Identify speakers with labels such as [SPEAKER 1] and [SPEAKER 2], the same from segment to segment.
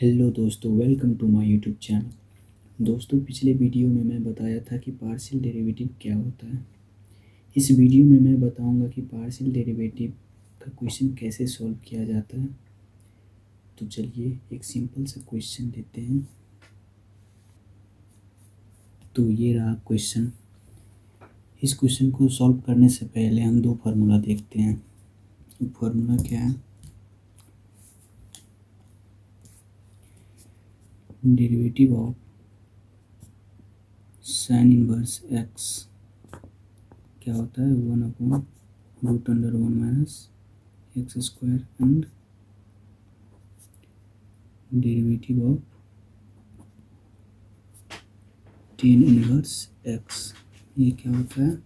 [SPEAKER 1] Hello दोस्तों, welcome to my YouTube channel. दोस्तों, पिछले वीडियो में मैं बताया था कि पार्शियल डेरिवेटिव क्या होता है। इस वीडियो में मैं बताऊंगा कि पार्शियल डेरिवेटिव का क्वेश्चन कैसे सॉल्व किया जाता है। तो चलिए एक सिंपल सा क्वेश्चन लेते हैं। तो ये रहा क्वेश्चन। इस क्वेश्चन को सॉल्व करने से पहले हम दो फार्मूला देखते हैं। फार्मूला क्या है? Derivative of sine inverse x क्या होता है? 1/√(1 minus x square) and derivative of tan inverse x, ये क्या होता है?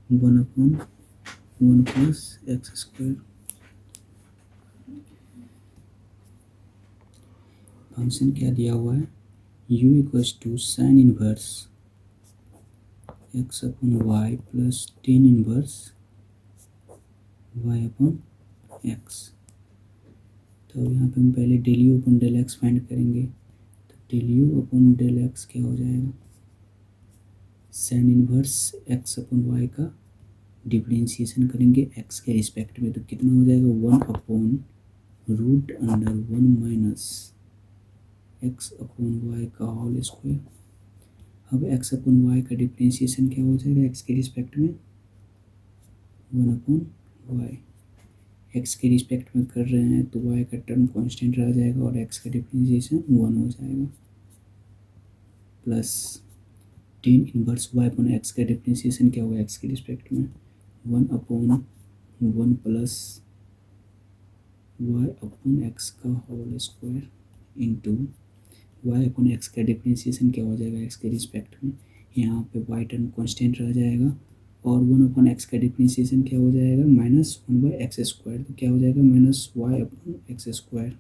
[SPEAKER 1] 1/1 प्लस एक्स स्क्वायर। फंक्शन क्या दिया हुआ है? u equals to sine inverse x upon y plus tan inverse y upon x. तो यहाँ पे हम पहले del u upon del x find करेंगे। तो del u upon del x क्या हो जाएगा? Sine inverse x upon y का डिफरेंशिएशन करेंगे एक्स के रिस्पेक्ट में, तो कितना हो जाएगा? 1/√(1 माइनस एक्स अपॉन वाई का होल स्क्वायर। अब एक्स अपॉन वाई का डिफरेंशिएशन क्या हो जाएगा एक्स के रिस्पेक्ट में? 1/y। एक्स के रिस्पेक्ट में कर रहे हैं तो वाई का टर्म कांस्टेंट रह जाएगा और एक्स का डिफरेंशिएशन 1 हो जाएगा, plus tan inverse y upon x का डिफरेंशिएशन क्या होगा एक्स के रिस्पेक्ट में? 1/1 प्लस वाई अपॉन एक्स का whole square into y upon x का डिफरेंशिएशन क्या हो जाएगा एक्स के रिस्पेक्ट में? यहाँ पे वाई टर्म कांस्टेंट रह जाएगा और 1/एक्स का डिफरेंशिएशन क्या हो जाएगा? -X square. तो क्या हो जाएगा? -X square.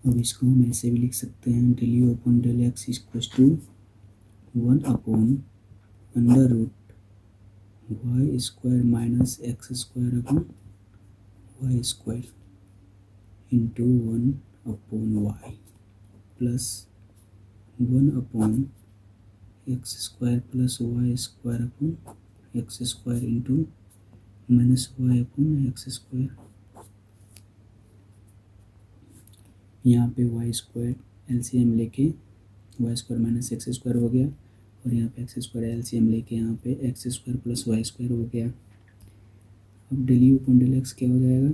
[SPEAKER 1] अब इसको हम ऐसे भी लिख सकते हैं, del u upon del x equals to 1/√y square minus x square upon y square into 1/y plus x square plus y square upon x square into -x square. यहाँ पे वाई स्क्वायर एलसीएम लेके y square minus x square हो गया और यहाँ पे x square LCM लेके यहाँ पे x square plus y square हो गया। अब del u upon del x क्या हो जाएगा?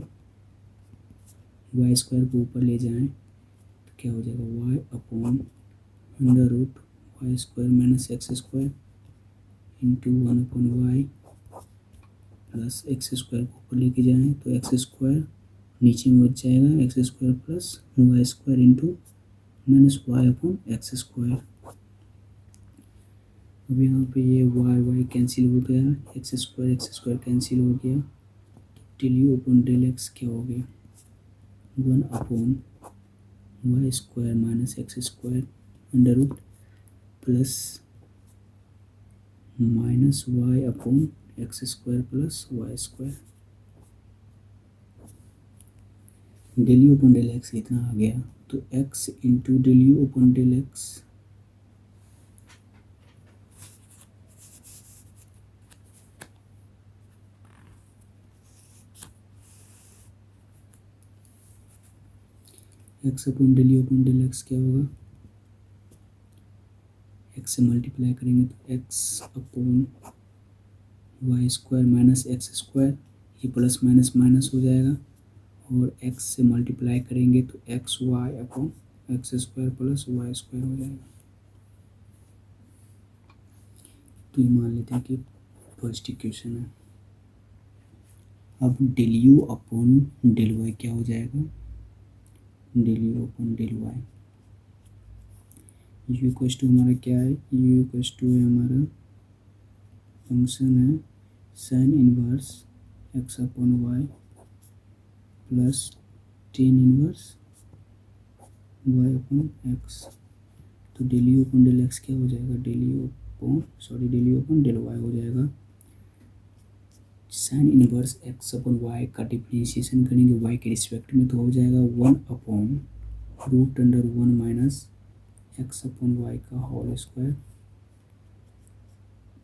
[SPEAKER 1] वाई स्क्वायर को ऊपर ले जाएं तो क्या हो जाएगा? Y upon √y square minus x square into 1/y plus x square को ऊपर लेके जाएं तो एक्स स्क्वायर नीचे में बच जाएगा, x square plus y square into -y upon x square. अब यहाँ पे ये वाई कैंसिल हो गया, एक्स स्क्वायर कैंसिल हो गया। Del u upon del x क्या हो गया? 1/y square minus x square under root plus -y upon x square plus y square. Del u upon del x कितना आ गया? तो x into del u upon del x x upon del u upon del x क्या होगा? X से multiply करेंगे तो x upon y square minus x square, ये प्लस माइनस माइनस हो जाएगा और एक्स से मल्टीप्लाई करेंगे तो x y upon x square plus y square हो जाएगा। तो ये मान लेते हैं कि फर्स्ट इक्वेशन है। अब del u upon del y क्या हो जाएगा? Del u upon del y, u equals to हमारा क्या है? यू इक्वल्स टू है हमारा फंक्शन है sine inverse x upon y plus tan inverse y upon x. तो del u upon del x क्या हो जाएगा? Del u upon del y हो जाएगा साइन इनवर्स एक्स अपन वाई का डिफ्रेंशिएशन करेंगे वाई के रिस्पेक्ट में, तो हो जाएगा 1/√1 माइनस एक्स अपन वाई का whole square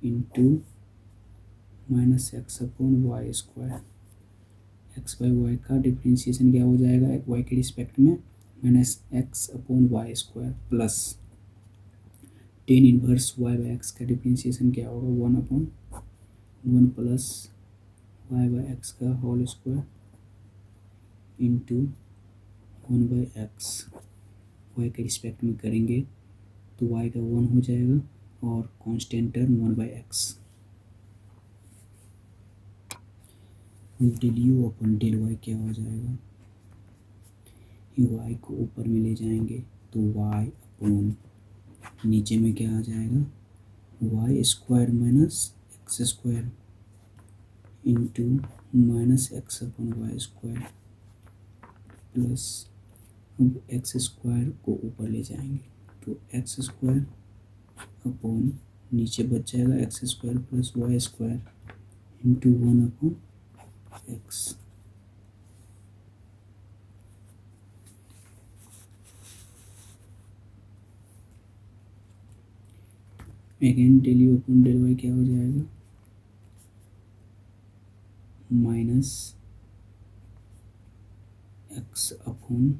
[SPEAKER 1] into minus x upon y square. X by y का डिफ्रेंशिएशन क्या हो जाएगा, वाई के रिस्पेक्ट में minus x upon y square plus tan inverse y by x का डिफ्रेंशिएशन क्या होगा, 1/1 प्लस वाई बाई एक्स का whole square into 1/x। Y के रिस्पेक्ट में करेंगे तो वाई का 1 हो जाएगा और constant term 1/x। Del u अपन डेल वाई क्या हो जाएगा, वाई को ऊपर में ले जाएंगे तो वाई अपन नीचे में क्या आ जाएगा, y square minus x square into minus x अपन वाई स्क्वायर प्लस, अब एक्स स्क्वायर को ऊपर ले जाएंगे तो एक्स स्क्वायर अपन नीचे बच जाएगा x square plus y square into 1/x। Again del u अपन डेल वाई क्या हो जाएगा, माइनस एक्स अपन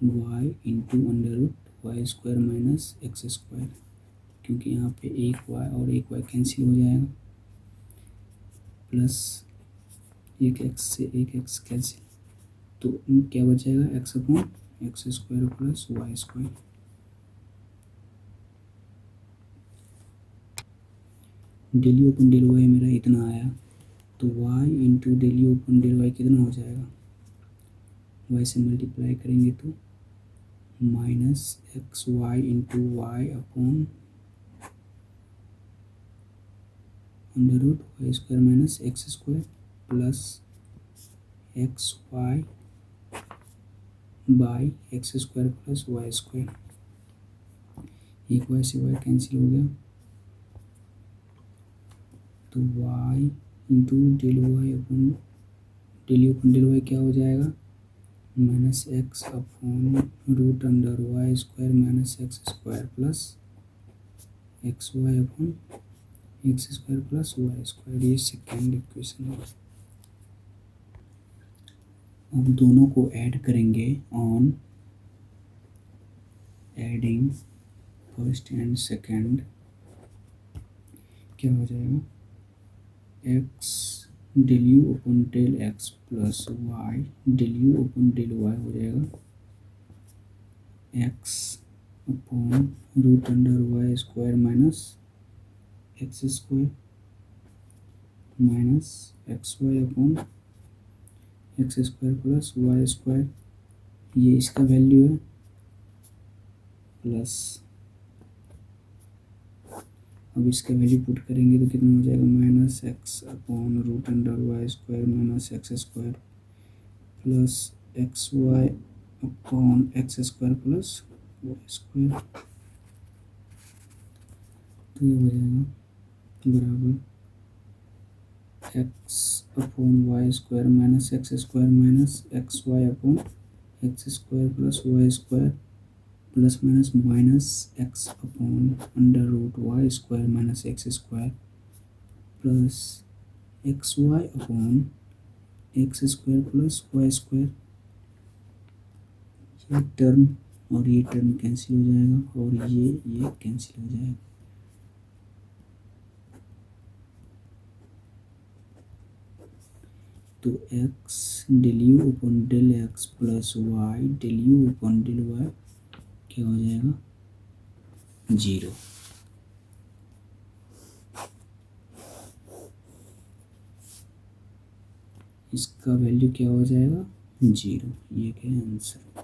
[SPEAKER 1] y into √y square minus x square, क्योंकि यहाँ पे एक वाई और एक वाई कैंसिल हो जाएगा, प्लस एक एक्स से एक एक्स कैंसिल, तो क्या बचेगा x upon x square plus y square. Del u अपन डेल वाई मेरा इतना आया, तो वाई इंटू डेल यू अपन डेल वाई कितना हो जाएगा, वाई से मल्टीप्लाई करेंगे तो minus x y into y upon √y square minus x square plus x y by x square plus y square. एक वाई से वाई कैंसिल हो गया तो y into del y upon del u अपन del y क्या हो जाएगा, minus x upon √y square minus x square plus x y upon x square plus y square. ये second equation है। अब दोनों को ऐड करेंगे on adding first and second, क्या हो जाएगा, एक्स डेल यू अपन del x plus y del u अपन del y हो जाएगा x upon √y square minus x square minus x y upon x square plus y square, ये इसका value है, plus अब इसका वैल्यू पुट करेंगे तो कितना हो जाएगा, minus x upon √y square minus x square plus x y upon x square plus y square. तो ये हो जाएगा बराबर x upon y square minus x square minus x y upon x square plus y square plus minus minus x upon √y square minus x square plus x y upon x square plus y square. ये term और ये term cancel हो जाएगा और ये cancel हो जाएगा। तो x del u upon del x plus y del u upon del y क्या हो जाएगा, 0। इसका वैल्यू क्या हो जाएगा, 0। ये क्या आंसर।